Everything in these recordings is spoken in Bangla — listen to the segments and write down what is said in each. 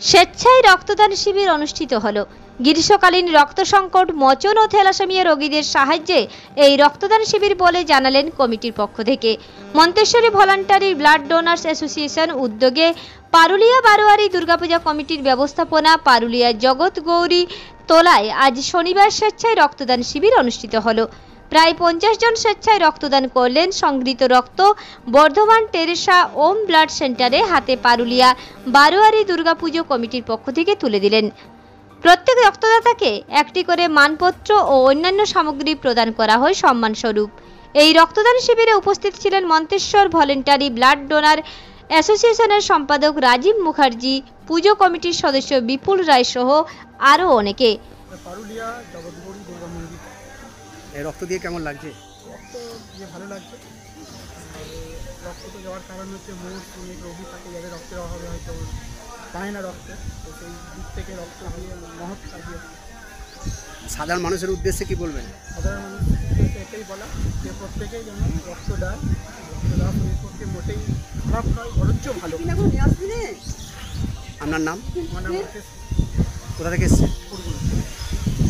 স্বেচ্ছায় রক্তদান শিবির অনুষ্ঠিত হলো। গ্রীষ্মকালীন রক্ত সংকট মোচন ও থ্যালাসেমিয়া রোগীদের সাহায্যে এই রক্তদান শিবির বলে জানালেন কমিটির পক্ষ থেকে। Montessori voluntary blood donors association উদ্যোগে পারুলিয়া বারোয়ারি দুর্গাপূজা কমিটির ব্যবস্থাপনা পারুলিয়া জগৎ গৌরী তোলায় আজ শনিবার স্বেচ্ছায় রক্তদান শিবির অনুষ্ঠিত হলো। প্রায় 50 জন স্বেচ্ছায় রক্তদান করলেন। সংগৃহীত রক্ত বর্ধমান টেরেসা ওম ব্লাড সেন্টারে হাতে পারুলিয়া বারোয়ারি দুর্গাপুজো কমিটির পক্ষ থেকে তুলে দিলেন। প্রত্যেক রক্তদাতাকে একটি করে মানপত্র ও অন্যান্য সামগ্রী প্রদান করা হয় সম্মানস্বরূপ। এই রক্তদান শিবিরে উপস্থিত ছিলেন মন্তেশ্বর ভলেন্টারি ব্লাড ডোনার অ্যাসোসিয়েশনের সম্পাদক রাজীব মুখার্জি, পুজো কমিটির সদস্য বিপুল রায় সহ আরও অনেকে। পারুলিয়া জগৎগৌরী দুর্গা মন্দির রক্ত দিয়ে কেমন লাগছে? রক্ত দিয়ে ভালো লাগছে। রক্ত তো যাওয়ার কারণ হচ্ছে অনেক রোগী থাকে যাদের রক্তের অভাবে হয়তো পায় না রক্ত, তো সেই দিক থেকে রক্ত দিয়ে মহৎ কাজে। সাধারণ মানুষের উদ্দেশ্যে কি বলবেন? সাধারণ মানুষকে এটাই বলা যে প্রত্যেকেই যেন রক্ত দেয়। রক্ত দেওয়া শরীর পক্ষে মোটেই খারাপ নয়, বরঞ্চ ভালো। আপনার নাম? আমার নাম হচ্ছে কোথা থেকে এসছে?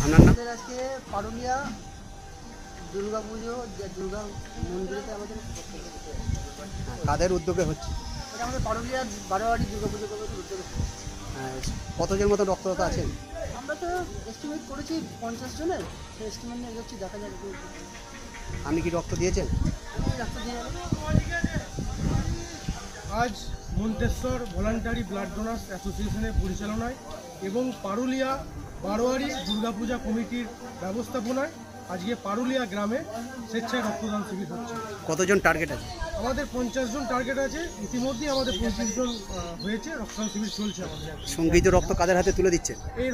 আপনার নাম? আজকে পারুলিয়া দুর্গাপুজো দুর্গা মন্দিরেতে আমাদের কাদের উদ্যোগে হচ্ছে? এটা আমাদের পারুলিয়া বারোয়ারি দুর্গাপুজো কমিটির উদ্যোগে। কতজন মতো রক্তদাতা আছেন? আমরা তো এস্টিমেট করেছি 50 জনের, সেই এস্টিমেট নিয়ে এগোচ্ছি, দেখা যাক। আপনি কি রক্ত দিয়েছেন? রক্ত দিয়ে আজ মন্তেশ্বর ভলান্টারি ব্লাড ডোনার্স অ্যাসোসিয়েশনের পরিচালনায় এবং পারুলিয়া বারোয়ারি দুর্গাপূজা কমিটির ব্যবস্থাপনায় আজকে পারুলিয়া গ্রামে স্বেচ্ছায় রক্তদান শিবির হচ্ছে। কতজন টার্গেট আছে? আমাদের 50 জন টার্গেট আছে। ইতিমধ্যেই আমাদের 25 জন হয়েছে। রক্তদান শিবির চলছে আমাদের। সংগৃহীত রক্ত কাদের হাতে তুলে দিচ্ছেন? এই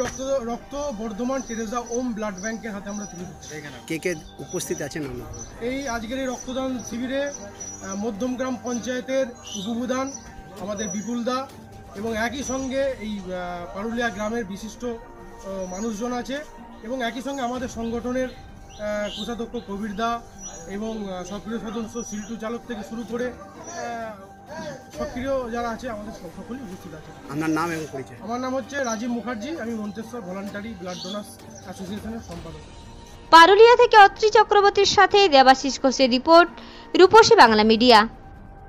রক্ত বর্ধমান টেরেসা ওম ব্লাড ব্যাংকের হাতে আমরা তুলে দিচ্ছি। কে কে উপস্থিত আছেন? আমরা এই আজকের এই রক্তদান শিবিরে মধ্যমগ্রাম পঞ্চায়েতের উপপ্রধান আমাদের বিপুলদা এবং একই সঙ্গে এই পারুলিয়া গ্রামের বিশিষ্ট মানুষজন আছে এবং একই সঙ্গে আমাদের সংগঠনের কোষাধ্যক্ষ কবিরদা এবং সক্রিয় সদস্য সিল্টু চালক থেকে শুরু করে সক্রিয় যারা আছে আমাদের সকলেই উপস্থিত আছে। আপনার নাম এবং পরিচয়? আমার নাম হচ্ছে রাজীব মুখার্জি, আমি মন্তেশ্বর ভলান্টারি ব্লাড ডোনার্স অ্যাসোসিয়েশনের সম্পাদক। পারুলিয়া থেকে অত্রি চক্রবর্তীর সাথে দেবাশিস ঘোষের রিপোর্ট, রূপসী বাংলা মিডিয়া।